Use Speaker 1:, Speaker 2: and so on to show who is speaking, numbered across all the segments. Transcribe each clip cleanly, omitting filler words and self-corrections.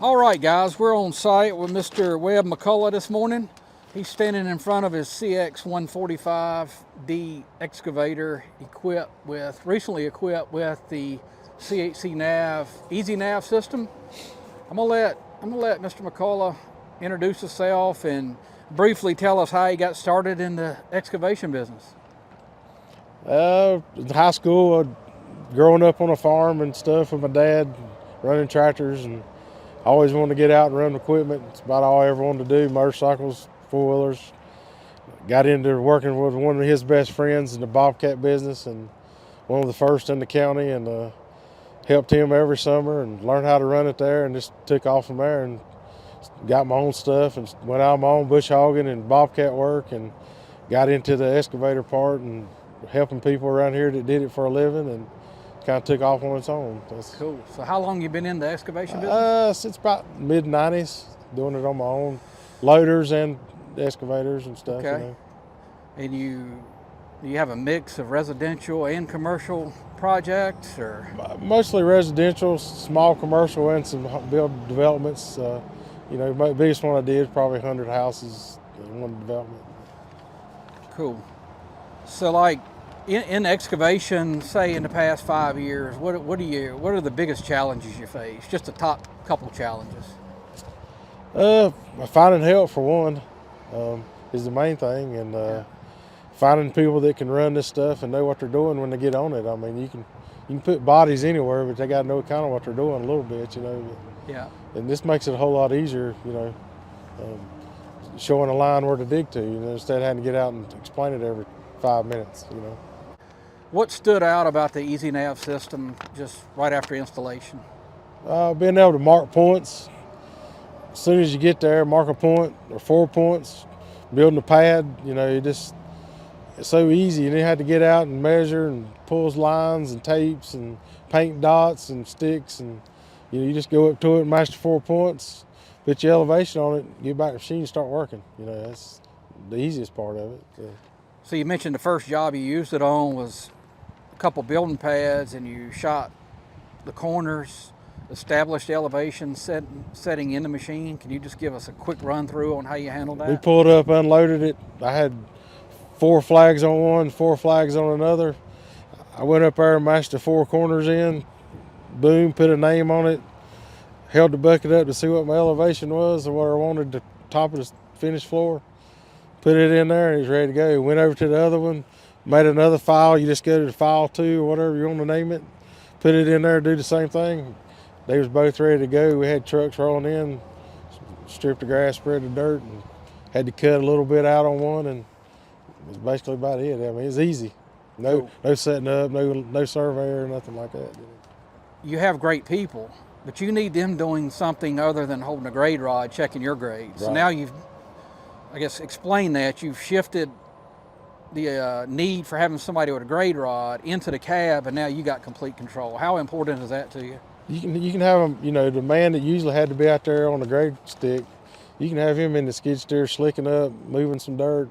Speaker 1: All right, guys, we're on site with Mr. Webb McCulloch this morning. He's standing in front of his CX145D excavator recently equipped with the CHCNAV EasyNav system. I'm gonna let Mr. McCulloch introduce himself and briefly tell us how he got started in the excavation business.
Speaker 2: In high school, growing up on a farm and stuff with my dad, running tractors, and I always wanted to get out and run equipment. It's about all I ever wanted to do, motorcycles, four-wheelers. Got into working with one of his best friends in the bobcat business, and one of the first in the county, and helped him every summer and learned how to run it there, and just took off from there and got my own stuff and went out on my own bush hogging and bobcat work, and got into the excavator part and helping people around here that did it for a living, and kind of took off on its own. That's
Speaker 1: cool. So how long you been in the excavation business?
Speaker 2: Since about mid-90s, doing it on my own, loaders and excavators and stuff.
Speaker 1: Okay.
Speaker 2: You know.
Speaker 1: And you have a mix of residential and commercial projects, or?
Speaker 2: Mostly residential, small commercial, and some build developments. You know, the biggest one I did is probably 100 houses in one development.
Speaker 1: Cool. So like in excavation, say in the past 5 years, what are the biggest challenges you face? Just the top couple challenges.
Speaker 2: Finding help for one is the main thing, and finding people that can run this stuff and know what they're doing when they get on it. I mean, you can put bodies anywhere, but they got to know kind of what they're doing a little bit, you know.
Speaker 1: Yeah.
Speaker 2: And this makes it a whole lot easier, you know, showing a line where to dig to, you know, instead of having to get out and explain it every 5 minutes, you know.
Speaker 1: What stood out about the EasyNav system just right after installation?
Speaker 2: Being able to mark points. As soon as you get there, mark a point or 4 points, building a pad, you know, it's so easy. You didn't have to get out and measure and pull lines and tapes and paint dots and sticks, and you just go up to it, match the 4 points, put your elevation on it, get back to the machine and start working. You know, that's the easiest part of it.
Speaker 1: So you mentioned the first job you used it on was a couple building pads, and you shot the corners, established elevation setting in the machine. Can you just give us a quick run through on how you handled that?
Speaker 2: We pulled up, unloaded it. I had 4 flags on one, 4 flags on another. I went up there and matched the 4 corners in, boom, put a name on it, held the bucket up to see what my elevation was and what I wanted the top of the finished floor. Put it in there and it was ready to go. Went over to the other one, made another file. You just go to the file 2 or whatever you want to name it, put it in there, do the same thing. They was both ready to go. We had trucks rolling in, stripped the grass, spread the dirt, and had to cut a little bit out on one, and that's basically about it. I mean, it's easy. No setting up, no surveyor, nothing like that.
Speaker 1: You have great people, but you need them doing something other than holding a grade rod, checking your grades.
Speaker 2: Right.
Speaker 1: So now I guess, explain that. You've shifted the need for having somebody with a grade rod into the cab, and now you got complete control. How important is that to you?
Speaker 2: You can have them, you know, the man that usually had to be out there on the grade stick, you can have him in the skid steer slicking up, moving some dirt,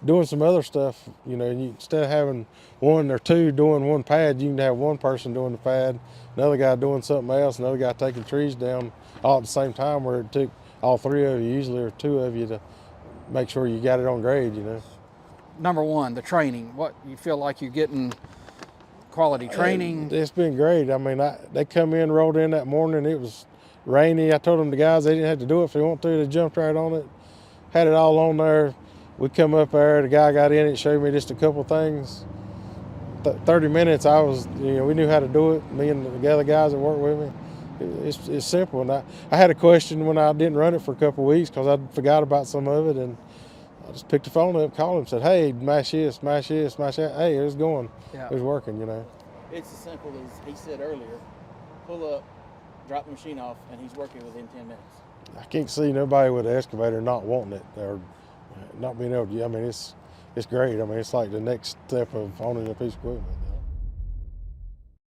Speaker 2: doing some other stuff, you know. Instead of having 1 or 2 doing one pad, you can have one person doing the pad, another guy doing something else, another guy taking trees down all at the same time, where it took all 3 of you usually, or 2 of you, to make sure you got it on grade, you know.
Speaker 1: Number one, the training. What, you feel like you're getting quality training?
Speaker 2: It's been great. I mean, they come in, rolled in that morning, it was rainy. I told them, the guys, they didn't have to do it if they want to. They jumped right on it, had it all on there. We come up there, the guy got in it, showed me just a couple things. 30 minutes, we knew how to do it, me and the other guys that work with me. It's simple. And I had a question when I didn't run it for a couple of weeks because I forgot about some of it, and I just picked the phone up, called him, said, hey, mash this, mash this, mash that. Hey, it was going.
Speaker 1: Yeah.
Speaker 2: It was working, you know.
Speaker 3: It's as simple as he said earlier. Pull up, drop the machine off, and he's working within 10 minutes.
Speaker 2: I can't see nobody with an excavator not wanting it or not being able to. I mean, it's great. I mean, it's like the next step of owning a piece of equipment.